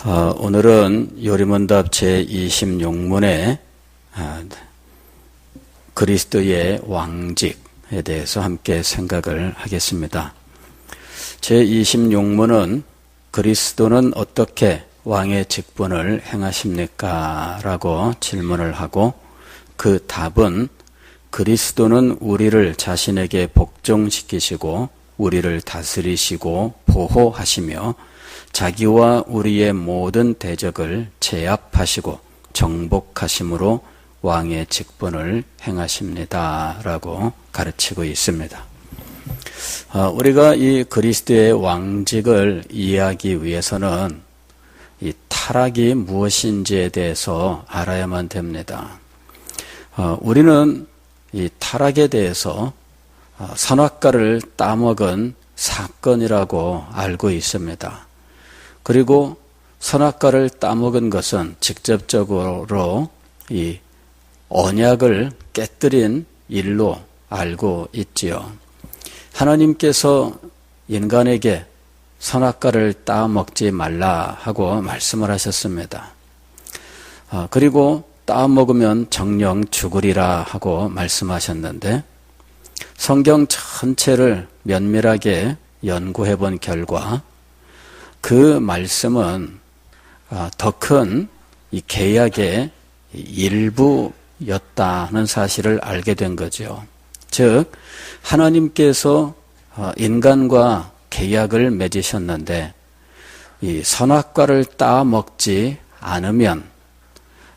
오늘은 요리문답 제26문의 그리스도의 왕직에 대해서 함께 생각을 하겠습니다. 제26문은 그리스도는 어떻게 왕의 직분을 행하십니까? 라고 질문을 하고 그 답은 그리스도는 우리를 자신에게 복종시키시고 우리를 다스리시고 보호하시며 자기와 우리의 모든 대적을 제압하시고 정복하심으로 왕의 직분을 행하십니다. 라고 가르치고 있습니다. 우리가 이 그리스도의 왕직을 이해하기 위해서는 이 타락이 무엇인지에 대해서 알아야만 됩니다. 우리는 이 타락에 대해서 선악과를 따먹은 사건이라고 알고 있습니다. 그리고 선악과를 따먹은 것은 직접적으로 이 언약을 깨뜨린 일로 알고 있지요. 하나님께서 인간에게 선악과를 따먹지 말라 하고 말씀을 하셨습니다. 그리고 따먹으면 정령 죽으리라 하고 말씀하셨는데 성경 전체를 면밀하게 연구해 본 결과 그 말씀은 더 큰 이 계약의 일부였다는 사실을 알게 된 거죠. 즉 하나님께서 인간과 계약을 맺으셨는데 이 선악과를 따먹지 않으면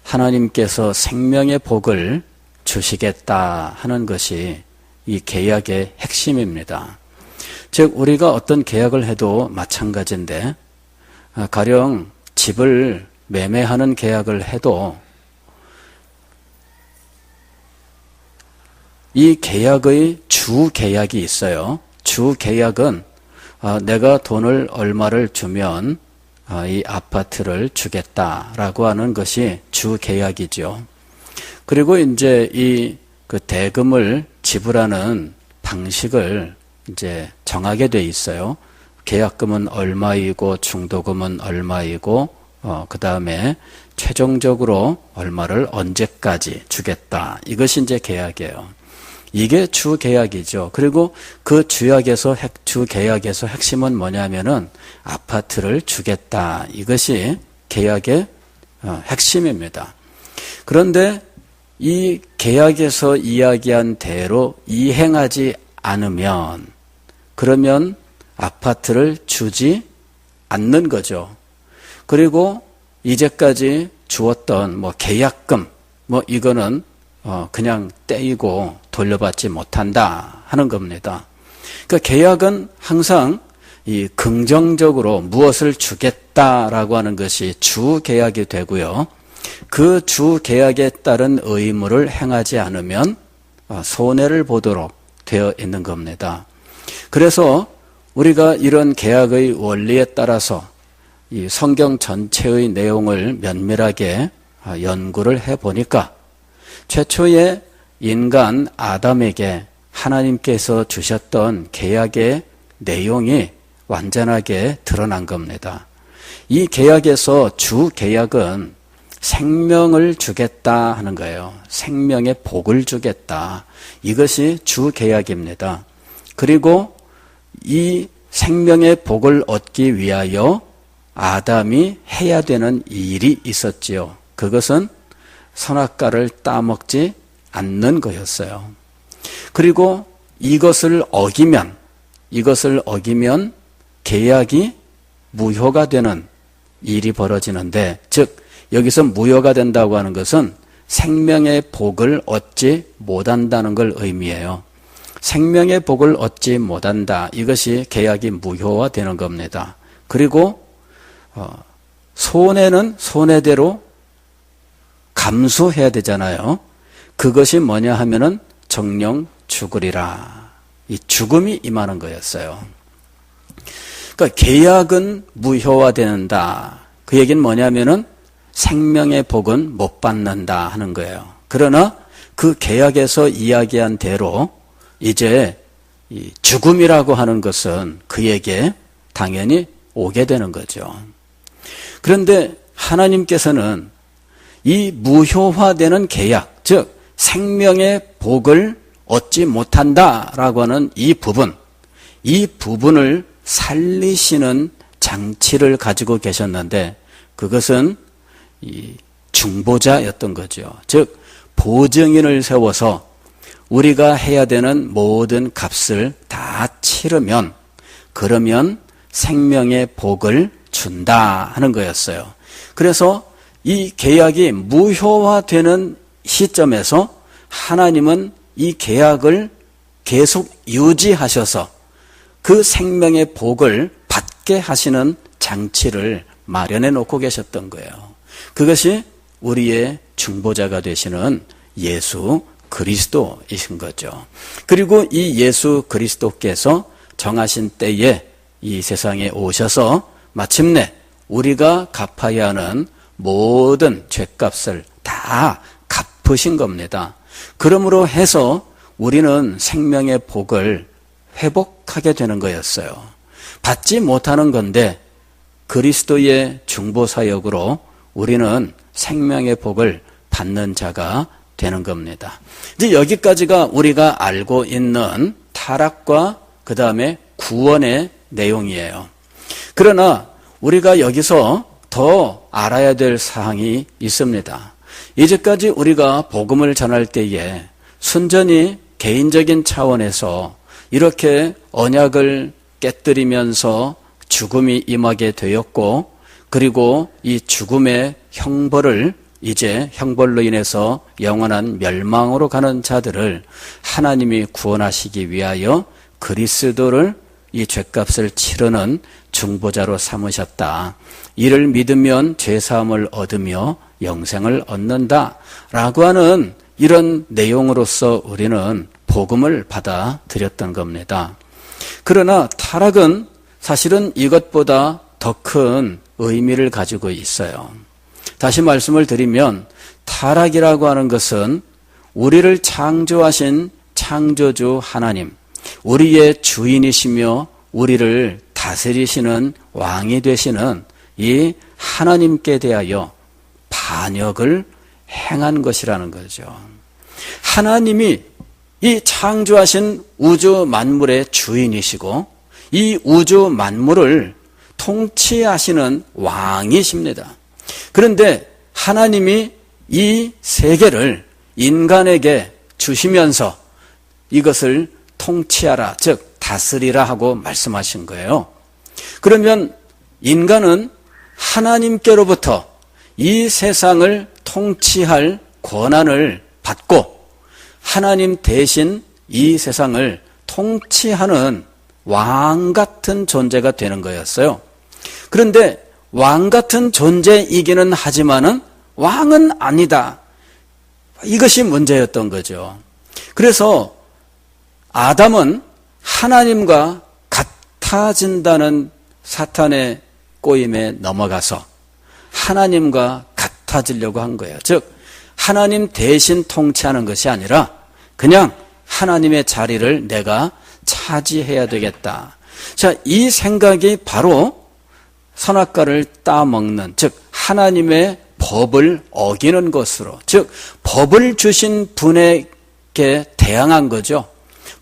하나님께서 생명의 복을 주시겠다 하는 것이 이 계약의 핵심입니다. 즉 우리가 어떤 계약을 해도 마찬가지인데 가령 집을 매매하는 계약을 해도 이 계약의 주 계약이 있어요. 주 계약은 내가 돈을 얼마를 주면 이 아파트를 주겠다라고 하는 것이 주 계약이죠. 그리고 이제 이 그 대금을 지불하는 방식을 이제 정하게 돼 있어요. 계약금은 얼마이고 중도금은 얼마이고 그 다음에 최종적으로 얼마를 언제까지 주겠다. 이것이 이제 계약이에요. 이게 주 계약이죠. 그리고 그 주 계약에서 핵심은 뭐냐면은 아파트를 주겠다. 이것이 계약의 핵심입니다. 그런데 이 계약에서 이야기한 대로 이행하지 않으면 그러면 아파트를 주지 않는 거죠. 그리고 이제까지 주었던 계약금 이거는 그냥 떼이고 돌려받지 못한다 하는 겁니다. 그러니까 계약은 항상 이 긍정적으로 무엇을 주겠다라고 하는 것이 주 계약이 되고요. 그 주 계약에 따른 의무를 행하지 않으면 손해를 보도록 되어 있는 겁니다. 그래서 우리가 이런 계약의 원리에 따라서 이 성경 전체의 내용을 면밀하게 연구를 해보니까 최초의 인간 아담에게 하나님께서 주셨던 계약의 내용이 완전하게 드러난 겁니다. 이 계약에서 주 계약은 생명을 주겠다 하는 거예요. 생명의 복을 주겠다. 이것이 주 계약입니다. 그리고 이 생명의 복을 얻기 위하여 아담이 해야 되는 일이 있었지요. 그것은 선악과를 따먹지 않는 거였어요. 그리고 이것을 어기면 계약이 무효가 되는 일이 벌어지는데, 즉 여기서 무효가 된다고 하는 것은 생명의 복을 얻지 못한다는 걸 의미해요. 생명의 복을 얻지 못한다. 이것이 계약이 무효화되는 겁니다. 그리고 손해는 손해대로 감수해야 되잖아요. 그것이 뭐냐 하면은 정령 죽으리라. 이 죽음이 임하는 거였어요. 그러니까 계약은 무효화된다. 그 얘기는 뭐냐면은 생명의 복은 못 받는다 하는 거예요. 그러나 그 계약에서 이야기한 대로 이제 이 죽음이라고 하는 것은 그에게 당연히 오게 되는 거죠. 그런데 하나님께서는 이 무효화되는 계약, 즉 생명의 복을 얻지 못한다라고 하는 이 부분을 살리시는 장치를 가지고 계셨는데 그것은 이 중보자였던 거죠. 즉 보증인을 세워서 우리가 해야 되는 모든 값을 다 치르면 그러면 생명의 복을 준다 하는 거였어요. 그래서 이 계약이 무효화되는 시점에서 하나님은 이 계약을 계속 유지하셔서 그 생명의 복을 받게 하시는 장치를 마련해 놓고 계셨던 거예요. 그것이 우리의 중보자가 되시는 예수 그리스도이신 거죠. 그리고 이 예수 그리스도께서 정하신 때에 이 세상에 오셔서 마침내 우리가 갚아야 하는 모든 죄값을 다 갚으신 겁니다. 그러므로 해서 우리는 생명의 복을 회복하게 되는 거였어요. 받지 못하는 건데 그리스도의 중보사역으로 우리는 생명의 복을 받는 자가 되는 겁니다. 이제 여기까지가 우리가 알고 있는 타락과 그 다음에 구원의 내용이에요. 그러나 우리가 여기서 더 알아야 될 사항이 있습니다. 이제까지 우리가 복음을 전할 때에 순전히 개인적인 차원에서 이렇게 언약을 깨뜨리면서 죽음이 임하게 되었고 그리고 이 죽음의 형벌을 이제 형벌로 인해서 영원한 멸망으로 가는 자들을 하나님이 구원하시기 위하여 그리스도를 이 죄값을 치르는 중보자로 삼으셨다. 이를 믿으면 죄사함을 얻으며 영생을 얻는다라고 하는 이런 내용으로서 우리는 복음을 받아들였던 겁니다. 그러나 타락은 사실은 이것보다 더 큰 의미를 가지고 있어요. 다시 말씀을 드리면 타락이라고 하는 것은 우리를 창조하신 창조주 하나님, 우리의 주인이시며 우리를 다스리시는 왕이 되시는 이 하나님께 대하여 반역을 행한 것이라는 거죠. 하나님이 이 창조하신 우주 만물의 주인이시고 이 우주 만물을 통치하시는 왕이십니다. 그런데 하나님이 이 세계를 인간에게 주시면서 이것을 통치하라, 즉 다스리라 하고 말씀하신 거예요. 그러면 인간은 하나님께로부터 이 세상을 통치할 권한을 받고 하나님 대신 이 세상을 통치하는 왕 같은 존재가 되는 거였어요. 그런데 왕 같은 존재이기는 하지만은 왕은 아니다. 이것이 문제였던 거죠. 그래서 아담은 하나님과 같아진다는 사탄의 꼬임에 넘어가서 하나님과 같아지려고 한 거예요. 즉 하나님 대신 통치하는 것이 아니라 그냥 하나님의 자리를 내가 차지해야 되겠다. 자, 이 생각이 바로 선악과를 따먹는, 즉 하나님의 법을 어기는 것으로, 즉 법을 주신 분에게 대항한 거죠.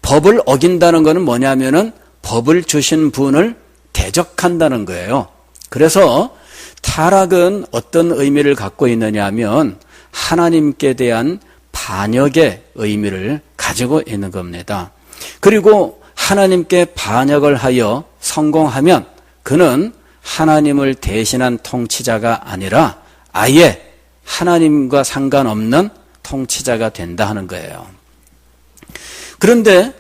법을 어긴다는 것은 뭐냐면은 법을 주신 분을 대적한다는 거예요. 그래서 타락은 어떤 의미를 갖고 있느냐 하면 하나님께 대한 반역의 의미를 가지고 있는 겁니다. 그리고 하나님께 반역을 하여 성공하면 그는 하나님을 대신한 통치자가 아니라 아예 하나님과 상관없는 통치자가 된다 하는 거예요. 그런데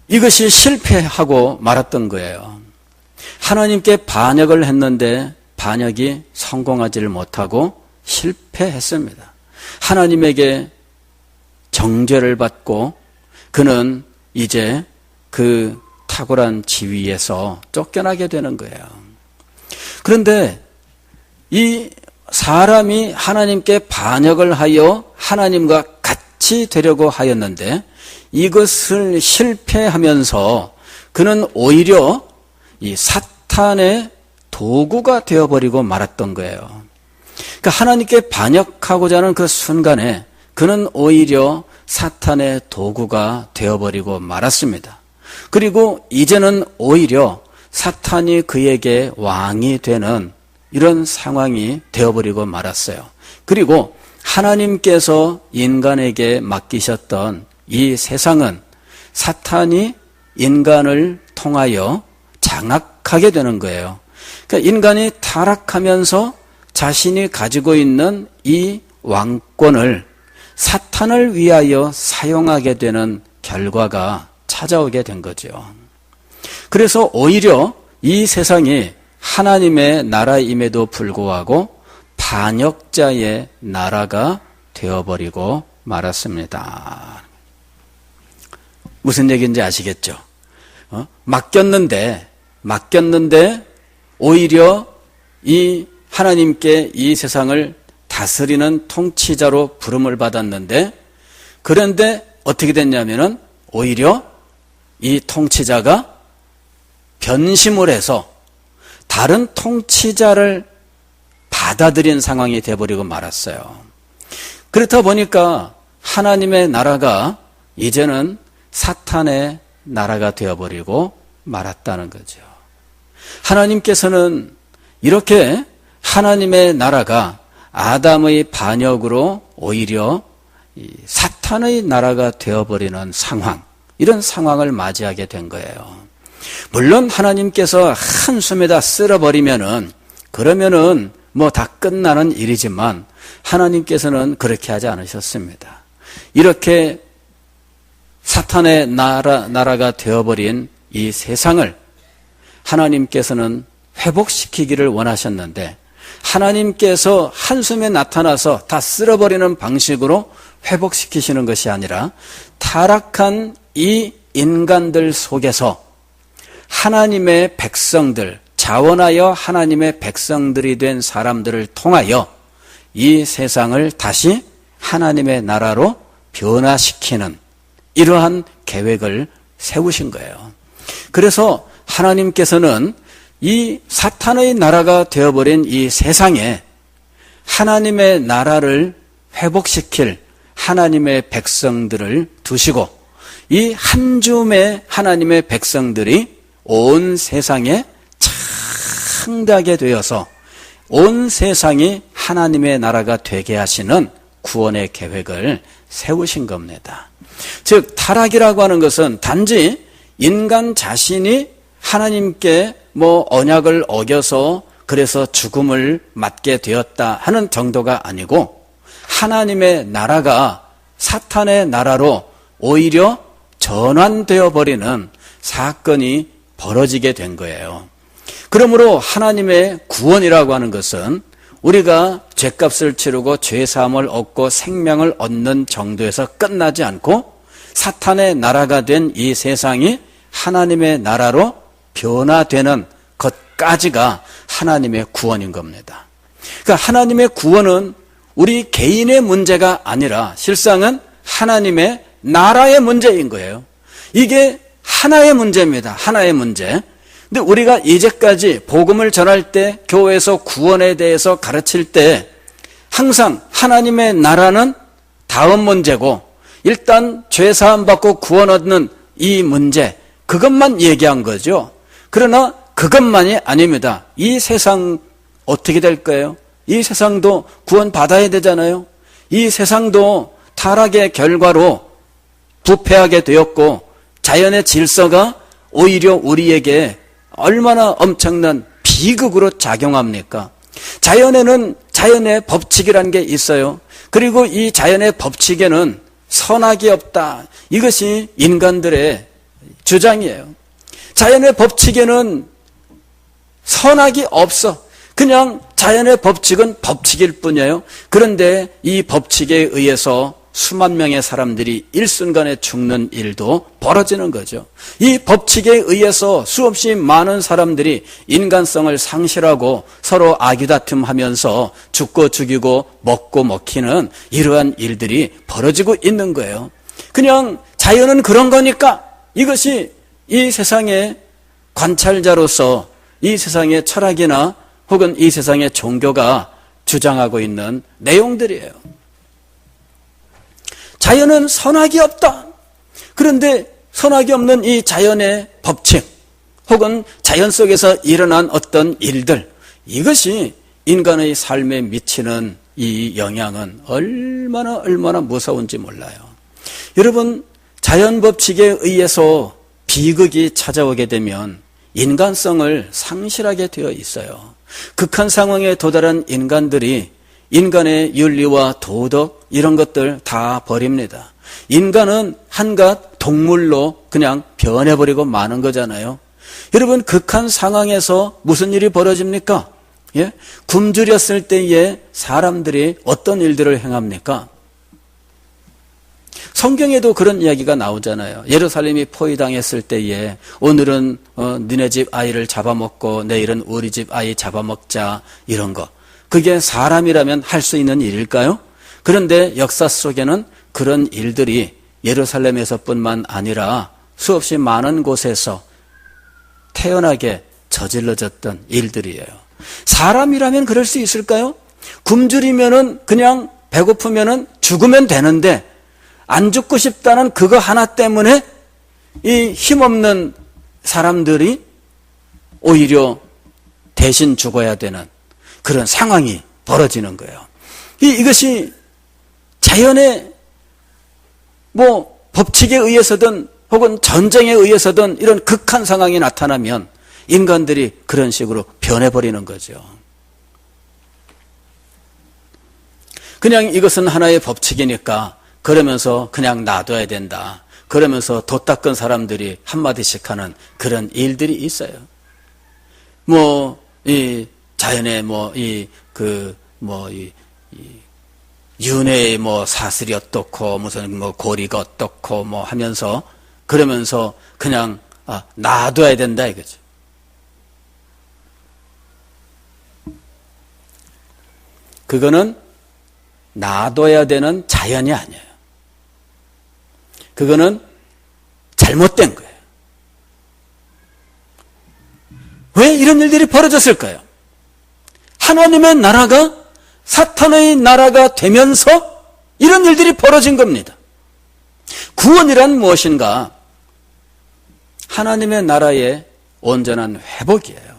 이것이 실패하고 말았던 거예요. 하나님께 반역을 했는데 반역이 성공하지를 못하고 실패했습니다. 하나님에게 정죄를 받고 그는 이제 그 탁월한 지위에서 쫓겨나게 되는 거예요. 그런데 이 사람이 하나님께 반역을 하여 하나님과 같이 되려고 하였는데 이것을 실패하면서 그는 오히려 이 사탄의 도구가 되어버리고 말았던 거예요. 그러니까 하나님께 반역하고자 하는 그 순간에 그는 오히려 사탄의 도구가 되어버리고 말았습니다. 그리고 이제는 오히려 사탄이 그에게 왕이 되는 이런 상황이 되어버리고 말았어요. 그리고 하나님께서 인간에게 맡기셨던 이 세상은 사탄이 인간을 통하여 장악하게 되는 거예요. 그러니까 인간이 타락하면서 자신이 가지고 있는 이 왕권을 사탄을 위하여 사용하게 되는 결과가 찾아오게 된 거죠. 그래서 오히려 이 세상이 하나님의 나라임에도 불구하고 반역자의 나라가 되어버리고 말았습니다. 무슨 얘기인지 아시겠죠? 맡겼는데 오히려 이 하나님께 이 세상을 다스리는 통치자로 부름을 받았는데, 그런데 어떻게 됐냐면은 오히려 이 통치자가 변심을 해서 다른 통치자를 받아들인 상황이 되어버리고 말았어요. 그렇다 보니까 하나님의 나라가 이제는 사탄의 나라가 되어버리고 말았다는 거죠. 하나님께서는 이렇게 하나님의 나라가 아담의 반역으로 오히려 사탄의 나라가 되어버리는 상황, 이런 상황을 맞이하게 된 거예요. 물론 하나님께서 한숨에다 쓸어버리면은 그러면은 뭐 다 끝나는 일이지만 하나님께서는 그렇게 하지 않으셨습니다. 이렇게 사탄의 나라가 되어버린 이 세상을 하나님께서는 회복시키기를 원하셨는데, 하나님께서 한숨에 나타나서 다 쓸어버리는 방식으로 회복시키시는 것이 아니라 타락한 이 인간들 속에서 하나님의 백성들, 자원하여 하나님의 백성들이 된 사람들을 통하여 이 세상을 다시 하나님의 나라로 변화시키는 이러한 계획을 세우신 거예요. 그래서 하나님께서는 이 사탄의 나라가 되어버린 이 세상에 하나님의 나라를 회복시킬 하나님의 백성들을 두시고, 이 한 줌의 하나님의 백성들이 온 세상에 창대하게 되어서 온 세상이 하나님의 나라가 되게 하시는 구원의 계획을 세우신 겁니다. 즉 타락이라고 하는 것은 단지 인간 자신이 하나님께 언약을 어겨서 그래서 죽음을 맞게 되었다 하는 정도가 아니고, 하나님의 나라가 사탄의 나라로 오히려 전환되어 버리는 사건이 벌어지게 된 거예요. 그러므로 하나님의 구원이라고 하는 것은 우리가 죄값을 치르고 죄사함을 얻고 생명을 얻는 정도에서 끝나지 않고 사탄의 나라가 된 이 세상이 하나님의 나라로 변화되는 것까지가 하나님의 구원인 겁니다. 그러니까 하나님의 구원은 우리 개인의 문제가 아니라 실상은 하나님의 나라의 문제인 거예요. 이게 하나의 문제입니다. 하나의 문제. 근데 우리가 이제까지 복음을 전할 때, 교회에서 구원에 대해서 가르칠 때 항상 하나님의 나라는 다음 문제고, 일단 죄사함 받고 구원 얻는 이 문제, 그것만 얘기한 거죠. 그러나 그것만이 아닙니다. 이 세상 어떻게 될 거예요? 이 세상도 구원 받아야 되잖아요. 이 세상도 타락의 결과로 부패하게 되었고, 자연의 질서가 오히려 우리에게 얼마나 엄청난 비극으로 작용합니까? 자연에는 자연의 법칙이라는 게 있어요. 그리고 이 자연의 법칙에는 선악이 없다. 이것이 인간들의 주장이에요. 자연의 법칙에는 선악이 없어. 그냥 자연의 법칙은 법칙일 뿐이에요. 그런데 이 법칙에 의해서 수만 명의 사람들이 일순간에 죽는 일도 벌어지는 거죠. 이 법칙에 의해서 수없이 많은 사람들이 인간성을 상실하고 서로 아귀다툼하면서 죽고 죽이고 먹고 먹히는 이러한 일들이 벌어지고 있는 거예요. 그냥 자연은 그런 거니까 이것이 이 세상의 관찰자로서 이 세상의 철학이나 혹은 이 세상의 종교가 주장하고 있는 내용들이에요. 자연은 선악이 없다. 그런데 선악이 없는 이 자연의 법칙 혹은 자연 속에서 일어난 어떤 일들, 이것이 인간의 삶에 미치는 이 영향은 얼마나 무서운지 몰라요. 여러분, 자연 법칙에 의해서 비극이 찾아오게 되면 인간성을 상실하게 되어 있어요. 극한 상황에 도달한 인간들이 인간의 윤리와 도덕 이런 것들 다 버립니다. 인간은 한갓 동물로 그냥 변해버리고 마는 거잖아요. 여러분, 극한 상황에서 무슨 일이 벌어집니까? 예? 굶주렸을 때에 사람들이 어떤 일들을 행합니까? 성경에도 그런 이야기가 나오잖아요. 예루살렘이 포위당했을 때에 오늘은 너네 집 아이를 잡아먹고 내일은 우리 집 아이 잡아먹자, 이런 거. 그게 사람이라면 할 수 있는 일일까요? 그런데 역사 속에는 그런 일들이 예루살렘에서뿐만 아니라 수없이 많은 곳에서 태연하게 저질러졌던 일들이에요. 사람이라면 그럴 수 있을까요? 굶주리면은 그냥 배고프면은 죽으면 되는데 안 죽고 싶다는 그거 하나 때문에 이 힘없는 사람들이 오히려 대신 죽어야 되는 그런 상황이 벌어지는 거예요. 이것이 자연의 법칙에 의해서든 혹은 전쟁에 의해서든 이런 극한 상황이 나타나면 인간들이 그런 식으로 변해버리는 거죠. 그냥 이것은 하나의 법칙이니까 그러면서 그냥 놔둬야 된다. 그러면서 도 닦은 사람들이 한마디씩 하는 그런 일들이 있어요. 이 자연의 윤회의 사슬이 어떻고 무슨 고리가 어떻고 하면서 그러면서 그냥 놔둬야 된다 이거죠. 그거는 놔둬야 되는 자연이 아니에요. 그거는 잘못된 거예요. 왜 이런 일들이 벌어졌을까요? 하나님의 나라가 사탄의 나라가 되면서 이런 일들이 벌어진 겁니다. 구원이란 무엇인가? 하나님의 나라의 온전한 회복이에요.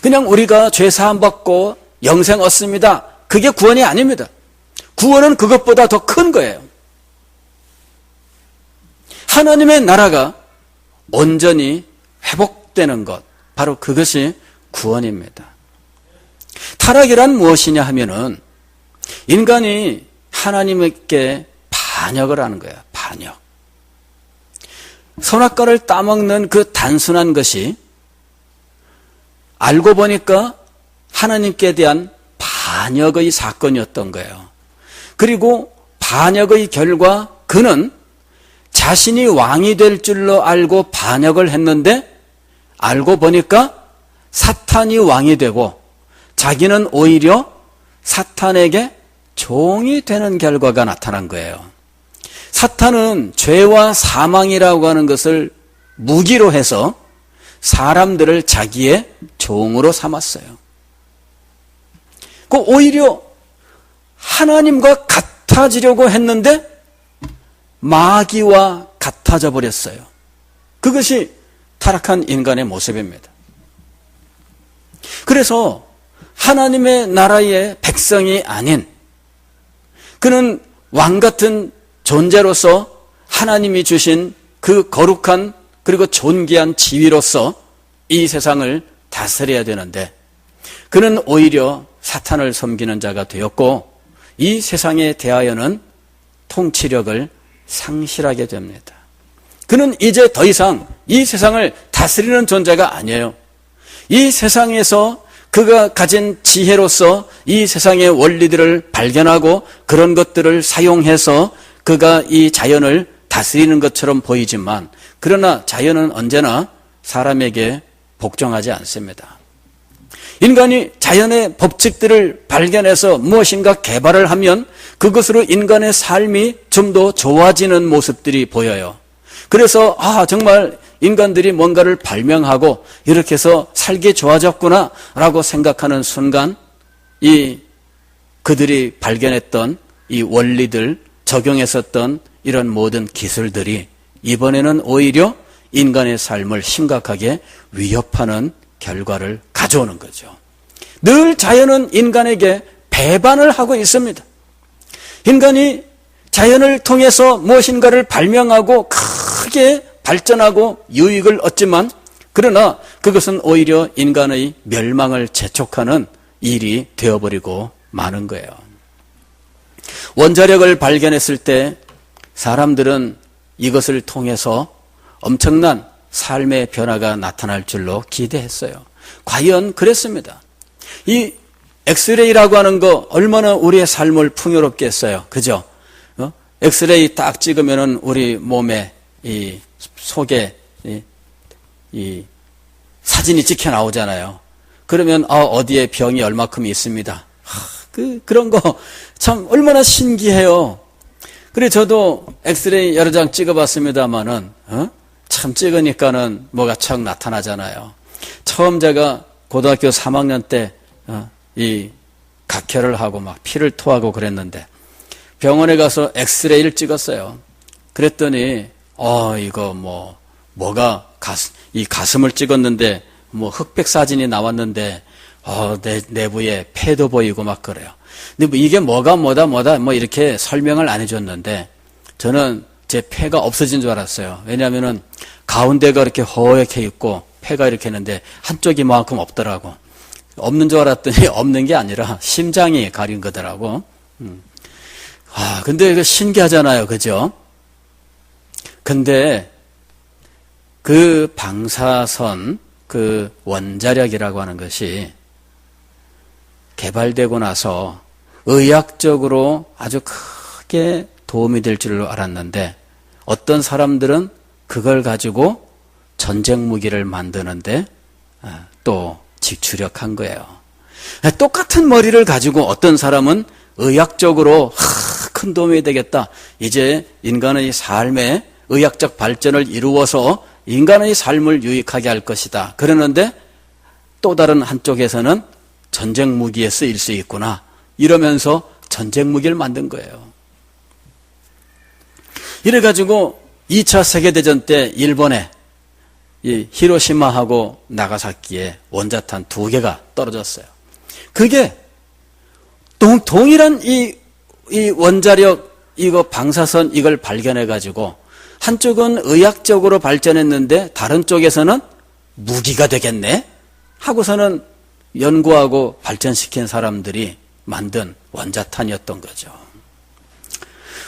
그냥 우리가 죄 사함 받고 영생 얻습니다. 그게 구원이 아닙니다. 구원은 그것보다 더 큰 거예요. 하나님의 나라가 온전히 회복되는 것, 바로 그것이 구원입니다. 타락이란 무엇이냐 하면은 인간이 하나님께 반역을 하는 거예요. 반역. 선악과를 따먹는 그 단순한 것이 알고 보니까 하나님께 대한 반역의 사건이었던 거예요. 그리고 반역의 결과 그는 자신이 왕이 될 줄로 알고 반역을 했는데 알고 보니까 사탄이 왕이 되고 자기는 오히려 사탄에게 종이 되는 결과가 나타난 거예요. 사탄은 죄와 사망이라고 하는 것을 무기로 해서 사람들을 자기의 종으로 삼았어요. 오히려 하나님과 같아지려고 했는데 마귀와 같아져 버렸어요. 그것이 타락한 인간의 모습입니다. 그래서 하나님의 나라의 백성이 아닌 그는 왕 같은 존재로서 하나님이 주신 그 거룩한 그리고 존귀한 지위로서 이 세상을 다스려야 되는데 그는 오히려 사탄을 섬기는 자가 되었고 이 세상에 대하여는 통치력을 상실하게 됩니다. 그는 이제 더 이상 이 세상을 다스리는 존재가 아니에요. 이 세상에서 그가 가진 지혜로서 이 세상의 원리들을 발견하고 그런 것들을 사용해서 그가 이 자연을 다스리는 것처럼 보이지만 그러나 자연은 언제나 사람에게 복종하지 않습니다. 인간이 자연의 법칙들을 발견해서 무엇인가 개발을 하면 그것으로 인간의 삶이 좀 더 좋아지는 모습들이 보여요. 그래서 정말 인간들이 뭔가를 발명하고 이렇게 해서 살기 좋아졌구나라고 생각하는 순간 그들이 발견했던 이 원리들, 적용했었던 이런 모든 기술들이 이번에는 오히려 인간의 삶을 심각하게 위협하는 결과를 가져오는 거죠. 늘 자연은 인간에게 배반을 하고 있습니다. 인간이 자연을 통해서 무엇인가를 발명하고 크게 발전하고 유익을 얻지만 그러나 그것은 오히려 인간의 멸망을 재촉하는 일이 되어버리고 마는 거예요. 원자력을 발견했을 때 사람들은 이것을 통해서 엄청난 삶의 변화가 나타날 줄로 기대했어요. 과연 그랬습니다. 이 엑스레이라고 하는 거 얼마나 우리의 삶을 풍요롭게 했어요. 그죠? 엑스레이 딱 찍으면은 우리 몸에 이 속에 이 사진이 찍혀 나오잖아요. 그러면 어디에 병이 얼마큼 있습니다. 그런 거 참 얼마나 신기해요. 그래 저도 엑스레이 여러 장 찍어봤습니다만은 참 찍으니까는 뭐가 척 나타나잖아요. 처음 제가 고등학교 3학년 때 이 각혈을 하고 막 피를 토하고 그랬는데 병원에 가서 엑스레이를 찍었어요. 그랬더니 이거 뭐가 이 가슴을 찍었는데 뭐 흑백 사진이 나왔는데 내 내부에 폐도 보이고 막 그래요. 근데 뭐 이게 뭐다 뭐 이렇게 설명을 안 해줬는데 저는 제 폐가 없어진 줄 알았어요. 왜냐하면은 가운데가 이렇게 허옇게 있고 폐가 이렇게 있는데 한쪽이 이만큼 없더라고. 없는 줄 알았더니 없는 게 아니라 심장이 가린 거더라고. 근데 이거 신기하잖아요. 그죠? 근데 그 방사선, 그 원자력이라고 하는 것이 개발되고 나서 의학적으로 아주 크게 도움이 될 줄로 알았는데 어떤 사람들은 그걸 가지고 전쟁 무기를 만드는데 또 직추력한 거예요. 똑같은 머리를 가지고 어떤 사람은 의학적으로 큰 도움이 되겠다. 이제 인간의 삶에 의학적 발전을 이루어서 인간의 삶을 유익하게 할 것이다. 그러는데 또 다른 한쪽에서는 전쟁 무기에 쓰일 수 있구나. 이러면서 전쟁 무기를 만든 거예요. 이래가지고 2차 세계대전 때 일본에 이 히로시마하고 나가사키에 원자탄 2개가 떨어졌어요. 그게 동일한 이 원자력 이거 방사선 이걸 발견해가지고 한쪽은 의학적으로 발전했는데 다른 쪽에서는 무기가 되겠네 하고서는 연구하고 발전시킨 사람들이 만든 원자탄이었던 거죠.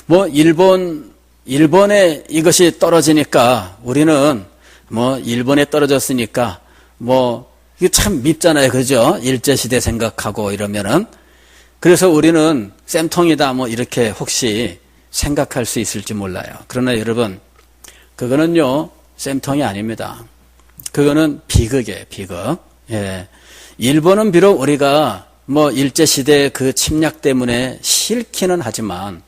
뭐 일본에 이것이 떨어지니까 우리는 뭐 일본에 떨어졌으니까 뭐 이게 참 밉잖아요. 그죠? 일제시대 생각하고 이러면은 그래서 우리는 쌤통이다 뭐 이렇게 혹시 생각할 수 있을지 몰라요. 그러나 여러분 그거는요 쌤통이 아닙니다. 그거는 비극이에요. 비극. 예. 일본은 비록 우리가 뭐 일제시대 그 침략 때문에 싫기는 하지만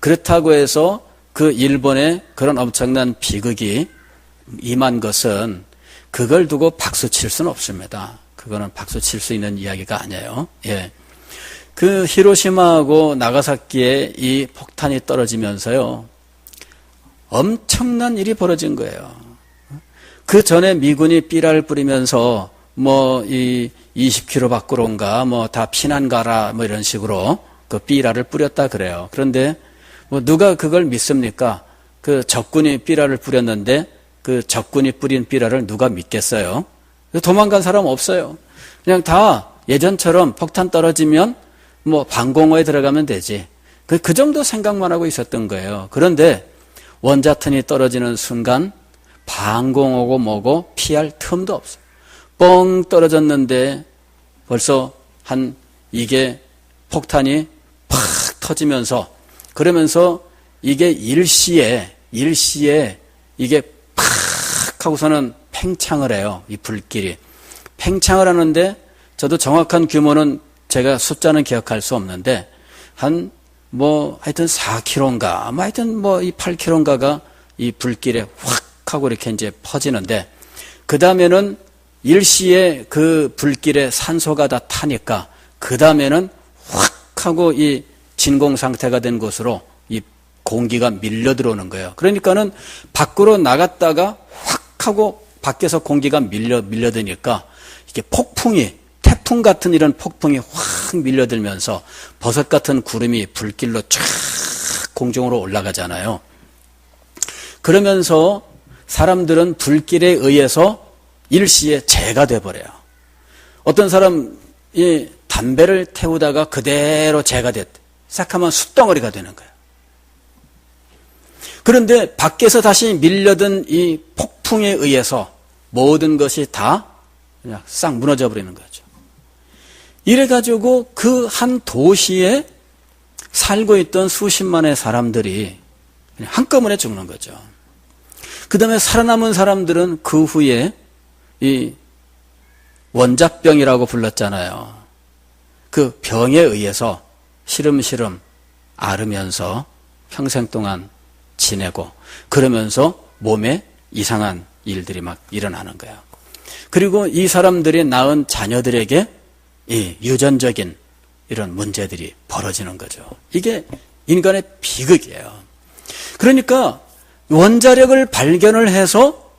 그렇다고 해서 그 일본의 그런 엄청난 비극이 임한 것은 그걸 두고 박수 칠 수는 없습니다. 그거는 박수 칠 수 있는 이야기가 아니에요. 예. 그 히로시마하고 나가사키에 이 폭탄이 떨어지면서요. 엄청난 일이 벌어진 거예요. 그 전에 미군이 삐라를 뿌리면서 뭐 이 20km 밖으로인가 뭐 다 피난 가라 뭐 이런 식으로 그 삐라를 뿌렸다 그래요. 그런데 뭐 누가 그걸 믿습니까? 그 적군이 삐라를 뿌렸는데 그 적군이 뿌린 삐라를 누가 믿겠어요? 도망간 사람 없어요. 그냥 다 예전처럼 폭탄 떨어지면 뭐 방공호에 들어가면 되지. 그 정도 생각만 하고 있었던 거예요. 그런데 원자탄이 떨어지는 순간 방공호고 뭐고 피할 틈도 없어요. 뻥 떨어졌는데 벌써 이게 폭탄이 팍 터지면서 그러면서 이게 일시에 이게 팍 하고서는 팽창을 해요. 이 불길이. 팽창을 하는데 저도 정확한 규모는 제가 숫자는 기억할 수 없는데 하여튼 4km인가 이 8km인가가 이 불길에 확 하고 이렇게 이제 퍼지는데, 그 다음에는 일시에 그 불길에 산소가 다 타니까, 그 다음에는 확 하고 이 진공 상태가 된 곳으로 이 공기가 밀려 들어오는 거예요. 그러니까는 밖으로 나갔다가 확 하고 밖에서 공기가 밀려드니까 이게 폭풍이, 태풍 같은 이런 폭풍이 확 밀려들면서 버섯 같은 구름이 불길로 쫙 공중으로 올라가잖아요. 그러면서 사람들은 불길에 의해서 일시에 재가 돼버려요. 어떤 사람이 담배를 태우다가 그대로 재가 됐대. 시작하면 숯덩어리가 되는 거예요. 그런데 밖에서 다시 밀려든 이 폭풍에 의해서 모든 것이 다 그냥 싹 무너져 버리는 거죠. 이래가지고 그 한 도시에 살고 있던 수십만의 사람들이 그냥 한꺼번에 죽는 거죠. 그 다음에 살아남은 사람들은 그 후에 이 원자병이라고 불렀잖아요. 그 병에 의해서 시름시름 앓으면서 평생 동안 지내고, 그러면서 몸에 이상한 일들이 막 일어나는 거예요. 그리고 이 사람들이 낳은 자녀들에게 이 유전적인 이런 문제들이 벌어지는 거죠. 이게 인간의 비극이에요. 그러니까 원자력을 발견을 해서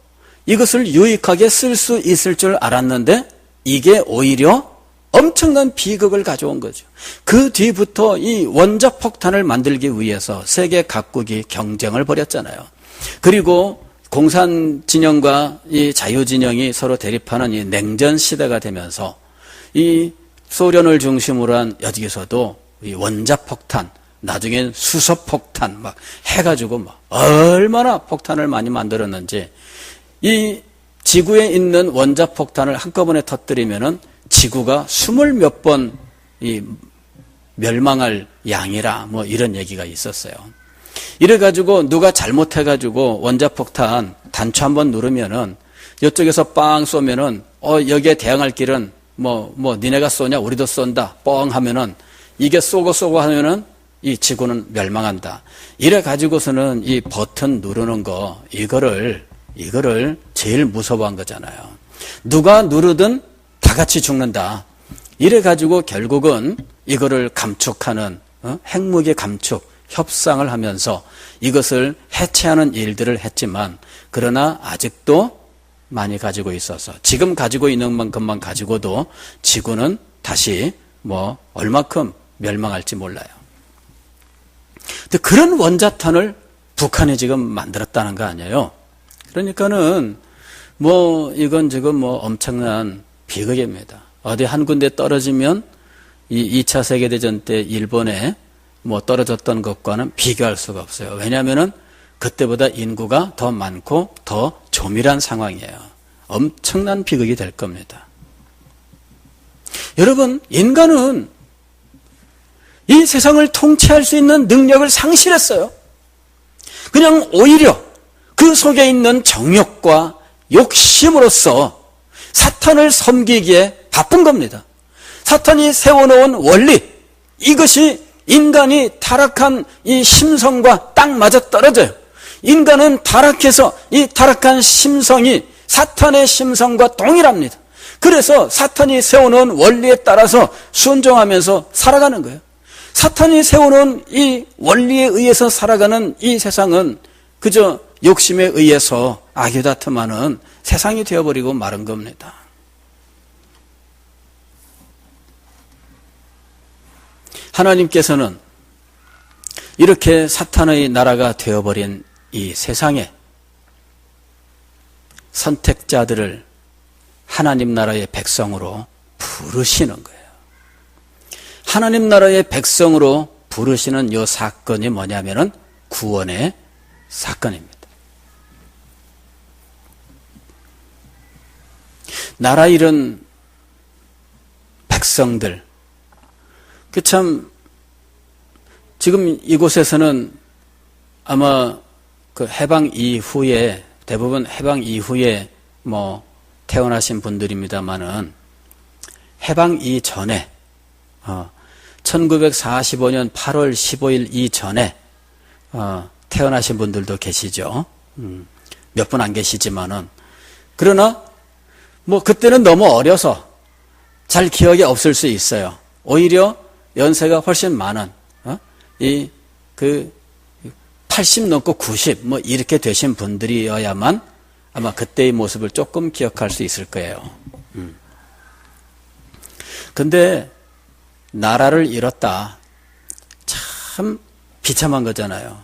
이것을 유익하게 쓸 수 있을 줄 알았는데 이게 오히려 엄청난 비극을 가져온 거죠. 그 뒤부터 이 원자폭탄을 만들기 위해서 세계 각국이 경쟁을 벌였잖아요. 그리고 공산 진영과 이 자유진영이 서로 대립하는 이 냉전 시대가 되면서 이 소련을 중심으로 한 여기서도 이 원자폭탄, 나중엔 수소폭탄 막 해가지고 막 얼마나 폭탄을 많이 만들었는지, 이 지구에 있는 원자폭탄을 한꺼번에 터뜨리면은 지구가 20몇 번 이 멸망할 양이라 뭐 이런 얘기가 있었어요. 이래가지고 누가 잘못해가지고 원자폭탄 단추 한번 누르면은 이쪽에서 빵 쏘면은 여기에 대항할 길은 뭐 니네가 쏘냐 우리도 쏜다 뻥 하면은 이게 쏘고 하면은 이 지구는 멸망한다. 이래가지고서는 이 버튼 누르는 거 이거를 제일 무서워한 거잖아요. 누가 누르든 다 같이 죽는다. 이래가지고 결국은 이거를 감축하는 핵무기 감축 협상을 하면서 이것을 해체하는 일들을 했지만, 그러나 아직도 많이 가지고 있어서 지금 가지고 있는 만큼만 가지고도 지구는 다시 뭐 얼마큼 멸망할지 몰라요. 근데 그런 원자탄을 북한이 지금 만들었다는 거 아니에요. 그러니까는 뭐 이건 지금 뭐 엄청난 비극입니다. 어디 한 군데 떨어지면 이 2차 세계대전 때 일본에 뭐 떨어졌던 것과는 비교할 수가 없어요. 왜냐하면은 그때보다 인구가 더 많고 더 조밀한 상황이에요. 엄청난 비극이 될 겁니다. 여러분, 인간은 이 세상을 통치할 수 있는 능력을 상실했어요. 그냥 오히려 그 속에 있는 정욕과 욕심으로써 사탄을 섬기기에 바쁜 겁니다. 사탄이 세워놓은 원리, 이것이 인간이 타락한 이 심성과 딱 맞아떨어져요. 인간은 타락해서 이 타락한 심성이 사탄의 심성과 동일합니다. 그래서 사탄이 세워놓은 원리에 따라서 순종하면서 살아가는 거예요. 사탄이 세워놓은 이 원리에 의해서 살아가는 이 세상은 그저 욕심에 의해서 아규다툼하는 세상이 되어버리고 마른 겁니다. 하나님께서는 이렇게 사탄의 나라가 되어버린 이 세상에 선택자들을 하나님 나라의 백성으로 부르시는 거예요. 하나님 나라의 백성으로 부르시는 이 사건이 뭐냐면은 구원의 사건입니다. 나라 잃은 백성들, 그 참 지금 이곳에서는 아마 그 해방 이후에 대부분 해방 이후에 뭐 태어나신 분들입니다만은 해방 이전에 1945년 8월 15일 이전에 태어나신 분들도 계시죠. 몇 분 안 계시지만은. 그러나 뭐 그때는 너무 어려서 잘 기억이 없을 수 있어요. 오히려 연세가 훨씬 많은 80 넘고 90 뭐 이렇게 되신 분들이어야만 아마 그때의 모습을 조금 기억할 수 있을 거예요. 근데 나라를 잃었다. 참 비참한 거잖아요.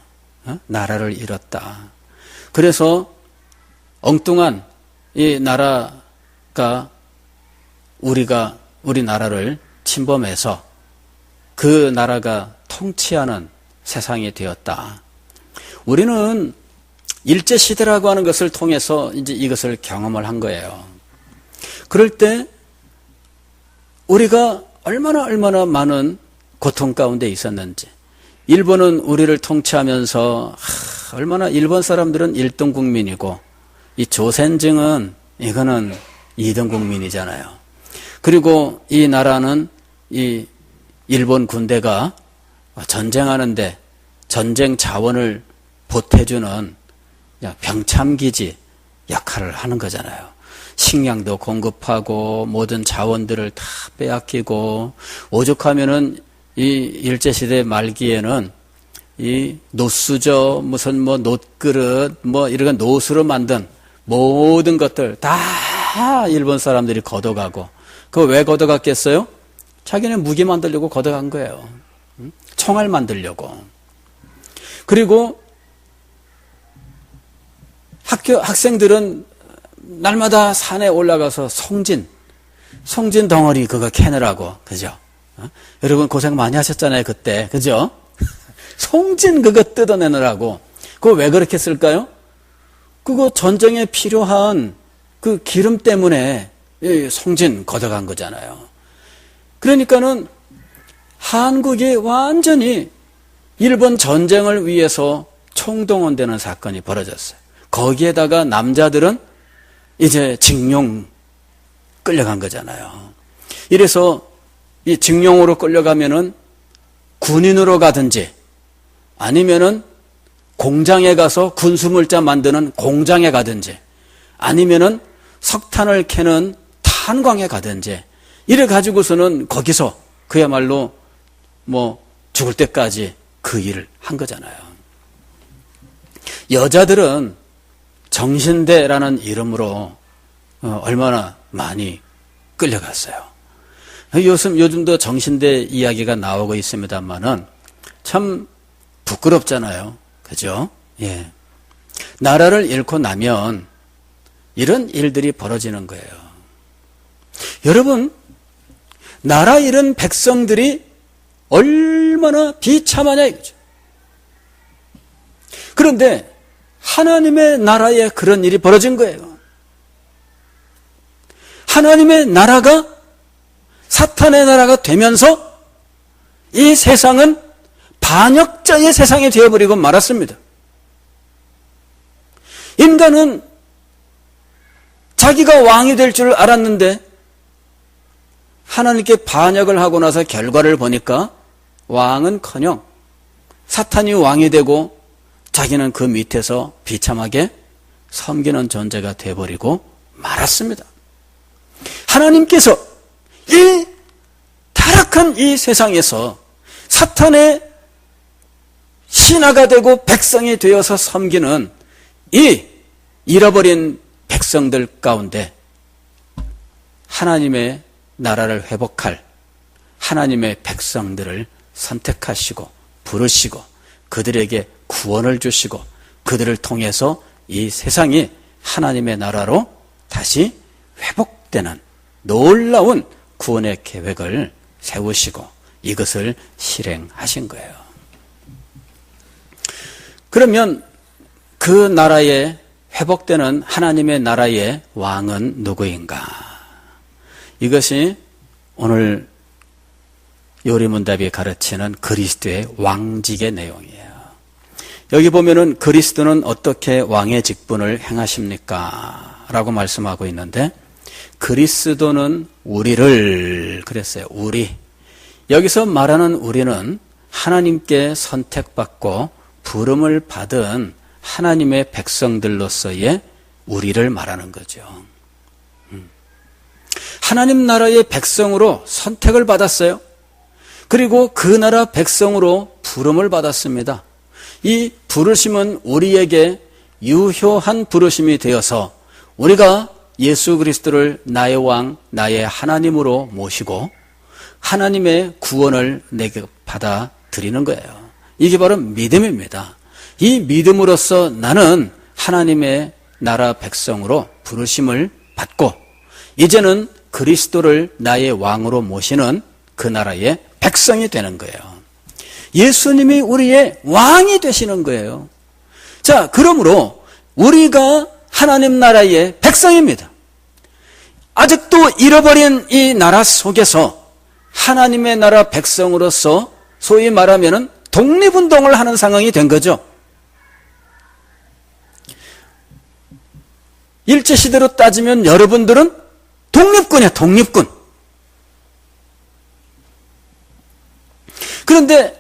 나라를 잃었다. 그래서 엉뚱한 이 나라가 우리 나라를 침범해서 그 나라가 통치하는 세상이 되었다. 우리는 일제시대라고 하는 것을 통해서 이제 이것을 경험을 한 거예요. 그럴 때 우리가 얼마나 많은 고통 가운데 있었는지. 일본은 우리를 통치하면서 얼마나 일본 사람들은 1등 국민이고 이 조센증은 이거는 2등 국민이잖아요. 그리고 이 나라는 이 일본 군대가 전쟁하는데 전쟁 자원을 보태주는 병참기지 역할을 하는 거잖아요. 식량도 공급하고 모든 자원들을 다 빼앗기고 오죽하면은 이 일제시대 말기에는 이 노수저 무슨 뭐 놋그릇 뭐 이런 노수로 만든 모든 것들 다 일본 사람들이 걷어가고 그거 왜 걷어갔겠어요? 자기네 무기 만들려고 걷어간 거예요. 총알 만들려고. 그리고 학생들은 날마다 산에 올라가서 송진 덩어리 그거 캐느라고, 그죠? 여러분 고생 많이 하셨잖아요, 그때. 그죠? 송진 그거 뜯어내느라고. 그거 왜 그렇게 쓸까요? 그거 전쟁에 필요한 그 기름 때문에 송진 걷어간 거잖아요. 그러니까는 한국이 완전히 일본 전쟁을 위해서 총동원되는 사건이 벌어졌어요. 거기에다가 남자들은 이제 징용 끌려간 거잖아요. 이래서 이 징용으로 끌려가면은 군인으로 가든지 아니면은 공장에 가서 군수물자 만드는 공장에 가든지 아니면은 석탄을 캐는 탄광에 가든지 이래 가지고서는 거기서 그야말로 뭐 죽을 때까지 그 일을 한 거잖아요. 여자들은 정신대라는 이름으로 얼마나 많이 끌려갔어요. 요즘도 정신대 이야기가 나오고 있습니다만은 참 부끄럽잖아요. 그죠? 예. 나라를 잃고 나면 이런 일들이 벌어지는 거예요. 여러분, 나라 잃은 백성들이 얼마나 비참하냐 이거죠. 그런데 하나님의 나라에 그런 일이 벌어진 거예요. 하나님의 나라가 사탄의 나라가 되면서 이 세상은 반역자의 세상이 되어버리고 말았습니다. 인간은 자기가 왕이 될 줄 알았는데 하나님께 반역을 하고 나서 결과를 보니까 왕은커녕 사탄이 왕이 되고 자기는 그 밑에서 비참하게 섬기는 존재가 되어버리고 말았습니다. 하나님께서 이 타락한 이 세상에서 사탄의 신하가 되고 백성이 되어서 섬기는 이 잃어버린 백성들 가운데 하나님의 나라를 회복할 하나님의 백성들을 선택하시고 부르시고 그들에게 구원을 주시고 그들을 통해서 이 세상이 하나님의 나라로 다시 회복되는 놀라운 구원의 계획을 세우시고 이것을 실행하신 거예요. 그러면 그 나라에 회복되는 하나님의 나라의 왕은 누구인가? 이것이 오늘 요리문답이 가르치는 그리스도의 왕직의 내용이에요. 여기 보면은 그리스도는 어떻게 왕의 직분을 행하십니까? 라고 말씀하고 있는데 그리스도는 우리를 그랬어요. 우리. 여기서 말하는 우리는 하나님께 선택받고 부름을 받은 하나님의 백성들로서의 우리를 말하는 거죠. 하나님 나라의 백성으로 선택을 받았어요. 그리고 그 나라 백성으로 부름을 받았습니다. 이 부르심은 우리에게 유효한 부르심이 되어서 우리가 예수 그리스도를 나의 왕, 나의 하나님으로 모시고 하나님의 구원을 내게 받아들이는 거예요. 이게 바로 믿음입니다. 이 믿음으로써 나는 하나님의 나라 백성으로 부르심을 받고 이제는 그리스도를 나의 왕으로 모시는 그 나라의 백성이 되는 거예요. 예수님이 우리의 왕이 되시는 거예요. 자, 그러므로 우리가 하나님 나라의 백성입니다. 아직도 잃어버린 이 나라 속에서 하나님의 나라 백성으로서 소위 말하면 독립운동을 하는 상황이 된 거죠. 일제시대로 따지면 여러분들은 독립군이야, 독립군. 그런데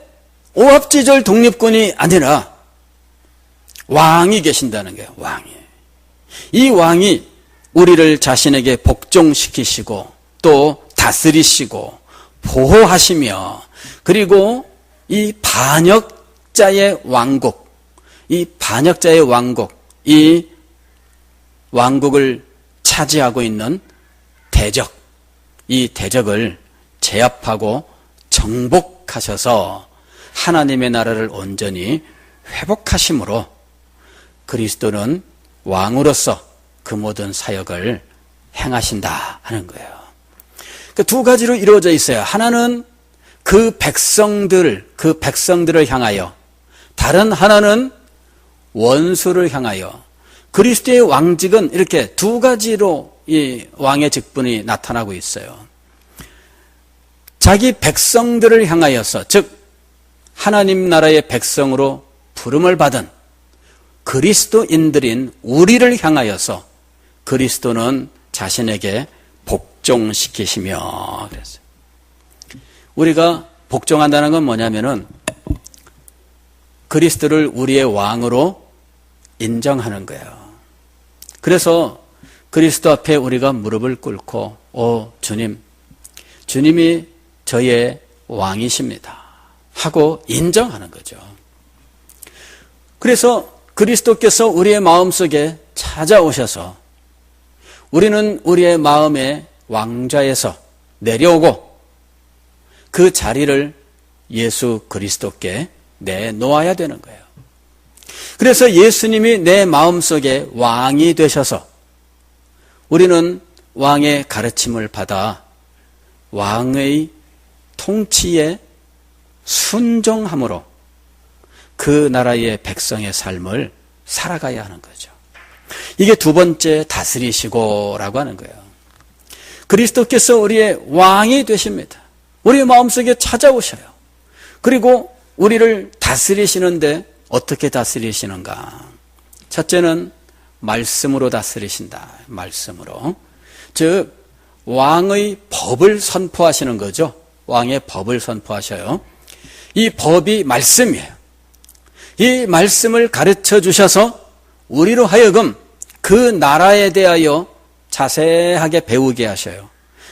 오합지졸 독립군이 아니라 왕이 계신다는 거예요, 왕이. 이 왕이 우리를 자신에게 복종시키시고 또 다스리시고 보호하시며 그리고 이 반역자의 왕국, 이 왕국을 차지하고 있는 대적, 이 대적을 제압하고 정복하셔서 하나님의 나라를 온전히 회복하심으로 그리스도는 왕으로서 그 모든 사역을 행하신다 하는 거예요. 그 두 가지로 이루어져 있어요. 하나는 그 백성들을 향하여, 다른 하나는 원수를 향하여. 그리스도의 왕직은 이렇게 두 가지로 이 왕의 직분이 나타나고 있어요. 자기 백성들을 향하여서, 즉 하나님 나라의 백성으로 부름을 받은 그리스도인들인 우리를 향하여서 그리스도는 자신에게 복종시키시며 그랬어요. 우리가 복종한다는 건 뭐냐면은 그리스도를 우리의 왕으로 인정하는 거예요. 그래서 그리스도 앞에 우리가 무릎을 꿇고 주님, 주님이 저의 왕이십니다 하고 인정하는 거죠. 그래서 그리스도께서 우리의 마음속에 찾아오셔서 우리는 우리의 마음의 왕좌에서 내려오고 그 자리를 예수 그리스도께 내놓아야 되는 거예요. 그래서 예수님이 내 마음속에 왕이 되셔서 우리는 왕의 가르침을 받아 왕의 통치에 순종함으로 그 나라의 백성의 삶을 살아가야 하는 거죠. 이게 두 번째 다스리시고라고 하는 거예요. 그리스도께서 우리의 왕이 되십니다. 우리의 마음속에 찾아오셔요. 그리고 우리를 다스리시는데 어떻게 다스리시는가? 첫째는 말씀으로 다스리신다. 말씀으로. 즉 왕의 법을 선포하시는 거죠. 왕의 법을 선포하셔요. 이 법이 말씀이에요. 이 말씀을 가르쳐 주셔서 우리로 하여금 그 나라에 대하여 자세하게 배우게 하셔요.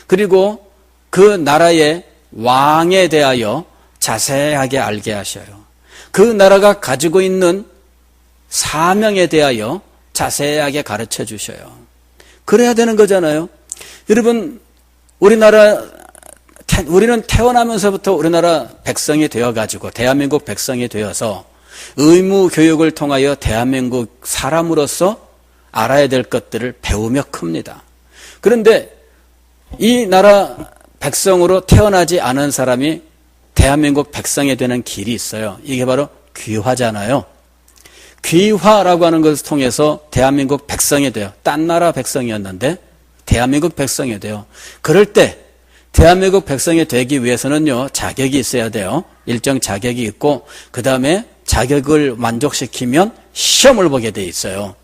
그리고 그 나라의 왕에 대하여 자세하게 알게 하셔요. 그 나라가 가지고 있는 사명에 대하여 자세하게 가르쳐 주셔요. 그래야 되는 거잖아요. 여러분, 우리는 태어나면서부터 우리나라 백성이 되어가지고 대한민국 백성이 되어서 의무 교육을 통하여 대한민국 사람으로서 알아야 될 것들을 배우며 큽니다. 그런데 이 나라 백성으로 태어나지 않은 사람이 대한민국 백성이 되는 길이 있어요. 이게 바로 귀화잖아요. 귀화라고 하는 것을 통해서 대한민국 백성이 돼요. 딴 나라 백성이었는데 대한민국 백성이 돼요. 그럴 때 대한민국 백성이 되기 위해서는요, 자격이 있어야 돼요. 일정 자격이 있고 그 다음에 자격을 만족시키면 시험을 보게 돼 있어요.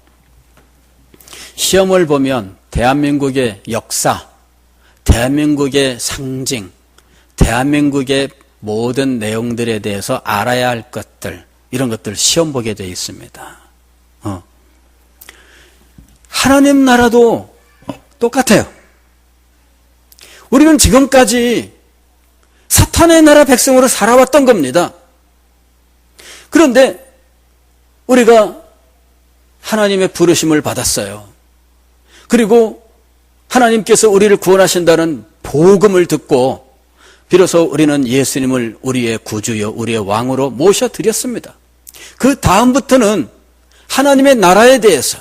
시험을 보면 대한민국의 역사, 대한민국의 상징, 대한민국의 모든 내용들에 대해서 알아야 할 것들, 이런 것들 시험 보게 돼 있습니다. 하나님 나라도 똑같아요. 우리는 지금까지 사탄의 나라 백성으로 살아왔던 겁니다. 그런데 우리가 하나님의 부르심을 받았어요. 그리고 하나님께서 우리를 구원하신다는 복음을 듣고 비로소 우리는 예수님을 우리의 구주여 우리의 왕으로 모셔드렸습니다. 그 다음부터는 하나님의 나라에 대해서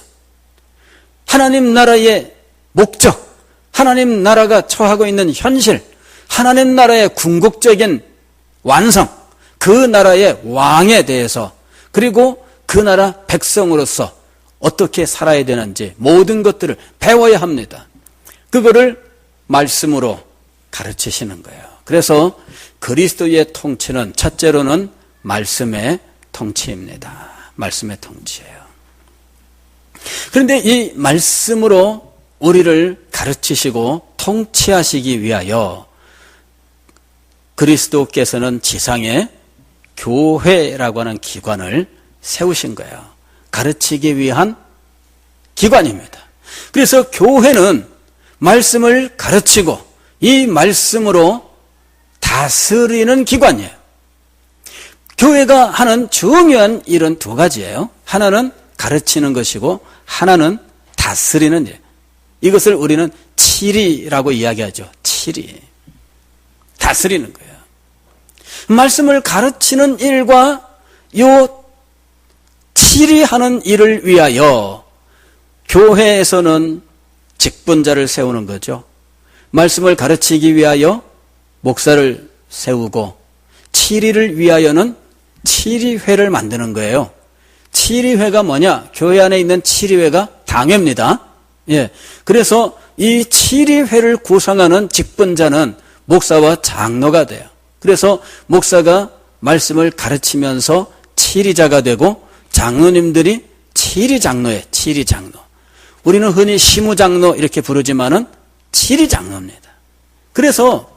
하나님 나라의 목적, 하나님 나라가 처하고 있는 현실, 하나님 나라의 궁극적인 완성, 그 나라의 왕에 대해서 그리고 그 나라 백성으로서 어떻게 살아야 되는지 모든 것들을 배워야 합니다. 그거를 말씀으로 가르치시는 거예요. 그래서 그리스도의 통치는 첫째로는 말씀의 통치입니다. 말씀의 통치예요. 그런데 이 말씀으로 우리를 가르치시고 통치하시기 위하여 그리스도께서는 지상에 교회라고 하는 기관을 세우신 거예요. 가르치기 위한 기관입니다. 그래서 교회는 말씀을 가르치고 이 말씀으로 다스리는 기관이에요. 교회가 하는 중요한 일은 두 가지예요. 하나는 가르치는 것이고 하나는 다스리는 일. 이것을 우리는 치리라고 이야기하죠. 치리. 다스리는 거예요. 말씀을 가르치는 일과 요 치리하는 일을 위하여 교회에서는 직분자를 세우는 거죠. 말씀을 가르치기 위하여 목사를 세우고 치리를 위하여는 치리회를 만드는 거예요. 치리회가 뭐냐? 교회 안에 있는 치리회가 당회입니다. 예. 그래서 이 치리회를 구성하는 직분자는 목사와 장로가 돼요. 그래서 목사가 말씀을 가르치면서 치리자가 되고 장로님들이 치리장로예요. 치리장로. 우리는 흔히 시무장로 이렇게 부르지만은 치리장로입니다. 그래서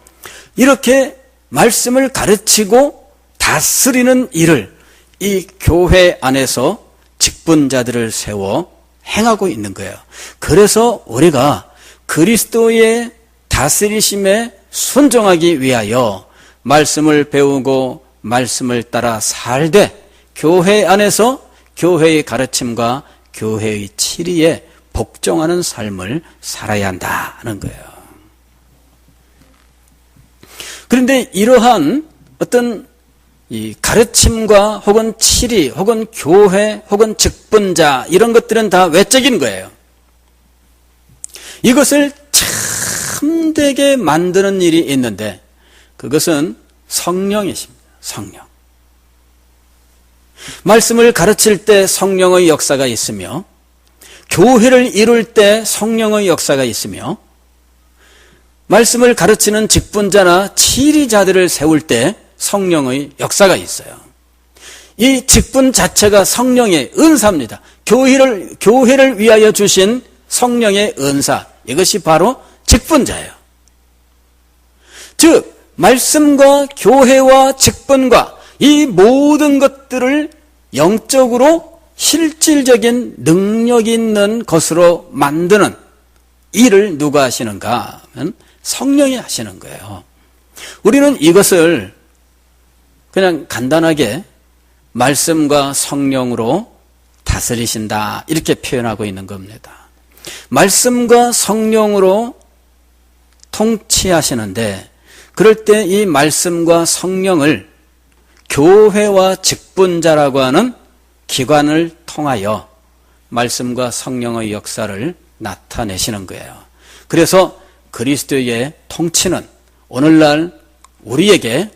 이렇게 말씀을 가르치고 다스리는 일을 이 교회 안에서 직분자들을 세워 행하고 있는 거예요. 그래서 우리가 그리스도의 다스리심에 순종하기 위하여 말씀을 배우고 말씀을 따라 살되 교회 안에서 교회의 가르침과 교회의 치리에 복종하는 삶을 살아야 한다는 거예요. 그런데 이러한 어떤 이 가르침과 혹은 치리 혹은 교회 혹은 직분자 이런 것들은 다 외적인 거예요. 이것을 참되게 만드는 일이 있는데 그것은 성령이십니다. 성령. 말씀을 가르칠 때 성령의 역사가 있으며 교회를 이룰 때 성령의 역사가 있으며 말씀을 가르치는 직분자나 치리자들을 세울 때 성령의 역사가 있어요. 이 직분 자체가 성령의 은사입니다. 교회를 위하여 주신 성령의 은사, 이것이 바로 직분자예요. 즉 말씀과 교회와 직분과 이 모든 것들을 영적으로 실질적인 능력 있는 것으로 만드는 일을 누가 하시는가 하면 성령이 하시는 거예요. 우리는 이것을 그냥 간단하게 말씀과 성령으로 다스리신다 이렇게 표현하고 있는 겁니다. 말씀과 성령으로 통치하시는데 그럴 때 이 말씀과 성령을 교회와 직분자라고 하는 기관을 통하여 말씀과 성령의 역사를 나타내시는 거예요. 그래서 그리스도의 통치는 오늘날 우리에게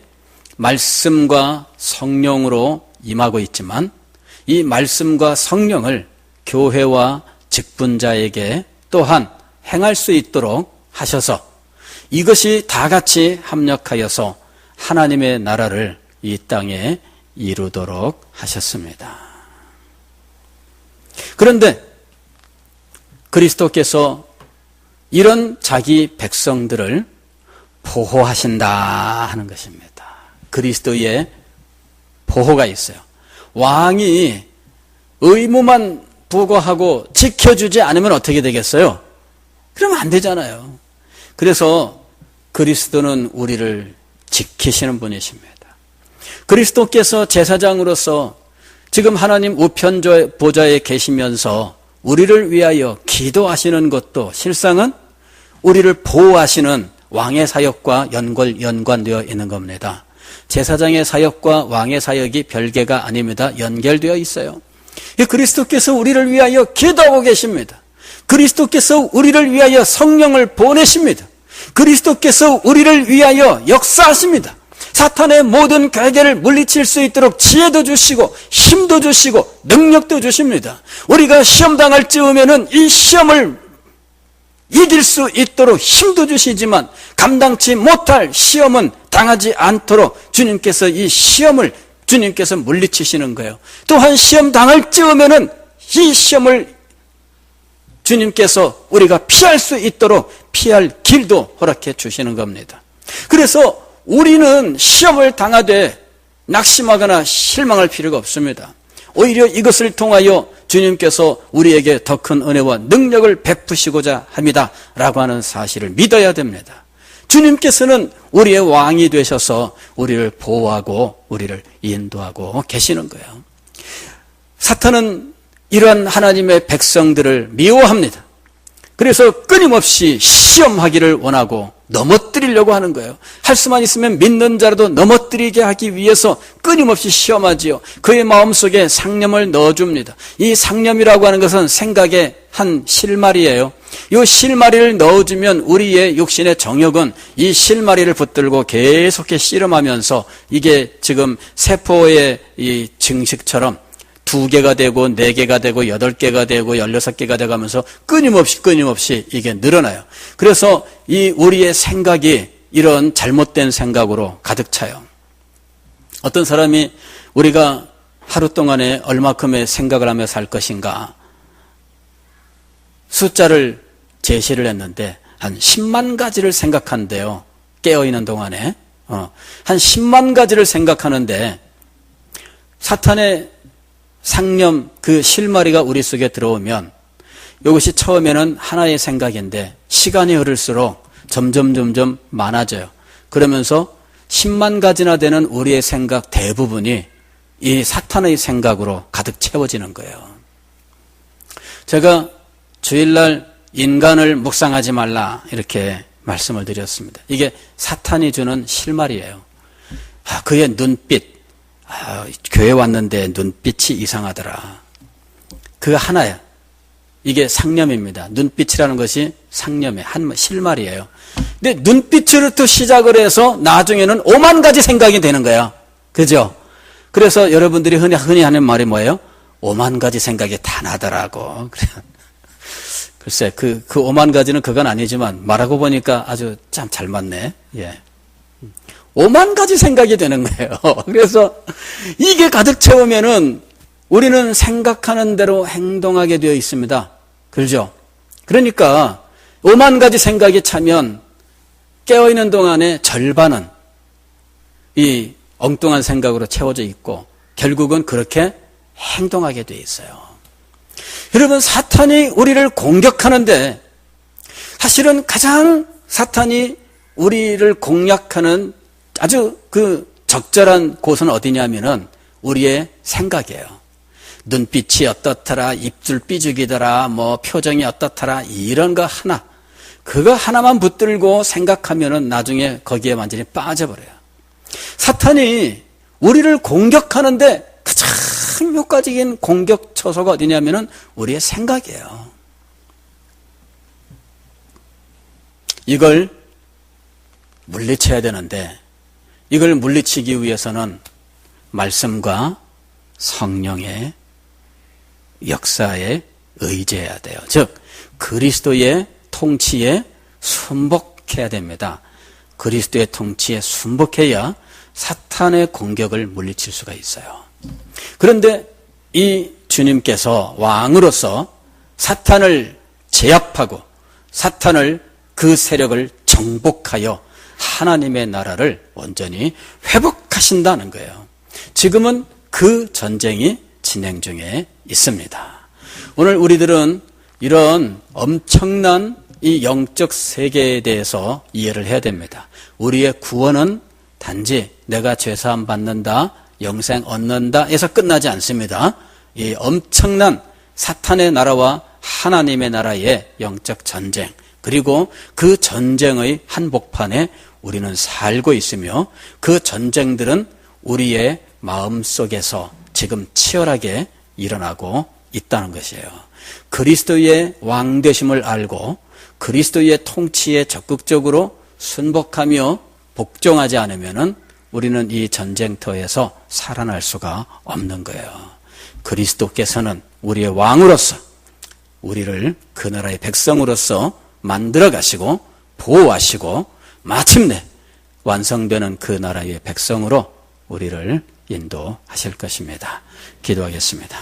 말씀과 성령으로 임하고 있지만 이 말씀과 성령을 교회와 직분자에게 또한 행할 수 있도록 하셔서 이것이 다 같이 합력하여서 하나님의 나라를 이 땅에 이루도록 하셨습니다. 그런데 그리스도께서 이런 자기 백성들을 보호하신다 하는 것입니다. 그리스도의 보호가 있어요. 왕이 의무만 보고하고 지켜주지 않으면 어떻게 되겠어요? 그러면 안 되잖아요. 그래서 그리스도는 우리를 지키시는 분이십니다. 그리스도께서 제사장으로서 지금 하나님 우편 보좌에 계시면서 우리를 위하여 기도하시는 것도 실상은 우리를 보호하시는 왕의 사역과 연관되어 있는 겁니다. 제사장의 사역과 왕의 사역이 별개가 아닙니다. 연결되어 있어요. 그리스도께서 우리를 위하여 기도하고 계십니다. 그리스도께서 우리를 위하여 성령을 보내십니다. 그리스도께서 우리를 위하여 역사하십니다. 사탄의 모든 괴계를 물리칠 수 있도록 지혜도 주시고 힘도 주시고 능력도 주십니다. 우리가 시험 당할 즈음에는 이 시험을 이길 수 있도록 힘도 주시지만 감당치 못할 시험은 당하지 않도록 주님께서 이 시험을 주님께서 물리치시는 거예요. 또한 시험 당할 즈음에는 이 시험을 주님께서 우리가 피할 수 있도록 피할 길도 허락해 주시는 겁니다. 그래서 우리는 시험을 당하되 낙심하거나 실망할 필요가 없습니다. 오히려 이것을 통하여 주님께서 우리에게 더 큰 은혜와 능력을 베푸시고자 합니다 라고 하는 사실을 믿어야 됩니다. 주님께서는 우리의 왕이 되셔서 우리를 보호하고 우리를 인도하고 계시는 거예요. 사탄은 이러한 하나님의 백성들을 미워합니다. 그래서 끊임없이 시험하기를 원하고 넘어뜨리려고 하는 거예요. 할 수만 있으면 믿는 자라도 넘어뜨리게 하기 위해서 끊임없이 시험하지요. 그의 마음속에 상념을 넣어줍니다. 이 상념이라고 하는 것은 생각의 한 실마리예요. 이 실마리를 넣어주면 우리의 육신의 정욕은 이 실마리를 붙들고 계속해 씨름하면서 이게 지금 세포의 이 증식처럼 2개가 되고 4개가 되고 8개가 되고 16개가 되가면서 끊임없이 이게 늘어나요. 그래서 이 우리의 생각이 이런 잘못된 생각으로 가득 차요. 어떤 사람이 우리가 하루 동안에 얼마큼의 생각을 하며 살 것인가 숫자를 제시를 했는데 한 10만 가지를 생각한대요. 깨어있는 동안에 한 10만 가지를 생각하는데 사탄의 상념 그 실마리가 우리 속에 들어오면 이것이 처음에는 하나의 생각인데 시간이 흐를수록 점점 많아져요. 그러면서 10만 가지나 되는 우리의 생각 대부분이 이 사탄의 생각으로 가득 채워지는 거예요. 제가 주일날 인간을 묵상하지 말라 이렇게 말씀을 드렸습니다. 이게 사탄이 주는 실마리예요. 그의 눈빛, 교회 왔는데 눈빛이 이상하더라. 그 하나야. 이게 상념입니다. 눈빛이라는 것이 상념의 한 실마리예요. 근데 눈빛으로부터 시작을 해서 나중에는 5만 가지 생각이 되는 거야. 그죠? 그래서 여러분들이 흔히 하는 말이 뭐예요? 5만 가지 생각이 다 나더라고. 글쎄, 그 5만 가지는 그건 아니지만 말하고 보니까 아주 참 잘 맞네. 예. 5만 가지 생각이 되는 거예요. 그래서 이게 가득 채우면은 우리는 생각하는 대로 행동하게 되어 있습니다. 그렇죠? 그러니까 5만 가지 생각이 차면 깨어있는 동안에 절반은 이 엉뚱한 생각으로 채워져 있고 결국은 그렇게 행동하게 되어 있어요. 여러분, 사탄이 우리를 공격하는데 사실은 가장 사탄이 우리를 공략하는 아주 그 적절한 곳은 어디냐면은 우리의 생각이에요. 눈빛이 어떻더라, 입술 삐죽이더라, 뭐 표정이 어떻더라, 이런 거 하나. 그거 하나만 붙들고 생각하면은 나중에 거기에 완전히 빠져버려요. 사탄이 우리를 공격하는데 가장 효과적인 공격 처소가 어디냐면은 우리의 생각이에요. 이걸 물리쳐야 되는데 이걸 물리치기 위해서는 말씀과 성령의 역사에 의지해야 돼요. 즉 그리스도의 통치에 순복해야 됩니다. 그리스도의 통치에 순복해야 사탄의 공격을 물리칠 수가 있어요. 그런데 이 주님께서 왕으로서 사탄을 제압하고 사탄을 그 세력을 정복하여 하나님의 나라를 온전히 회복하신다는 거예요. 지금은 그 전쟁이 진행 중에 있습니다. 오늘 우리들은 이런 엄청난 이 영적 세계에 대해서 이해를 해야 됩니다. 우리의 구원은 단지 내가 죄사함 받는다, 영생 얻는다 해서 끝나지 않습니다. 이 엄청난 사탄의 나라와 하나님의 나라의 영적 전쟁, 그리고 그 전쟁의 한복판에 우리는 살고 있으며 그 전쟁들은 우리의 마음속에서 지금 치열하게 일어나고 있다는 것이에요. 그리스도의 왕되심을 알고 그리스도의 통치에 적극적으로 순복하며 복종하지 않으면 우리는 이 전쟁터에서 살아날 수가 없는 거예요. 그리스도께서는 우리의 왕으로서 우리를 그 나라의 백성으로서 만들어 가시고 보호하시고 마침내 완성되는 그 나라의 백성으로 우리를 인도하실 것입니다. 기도하겠습니다.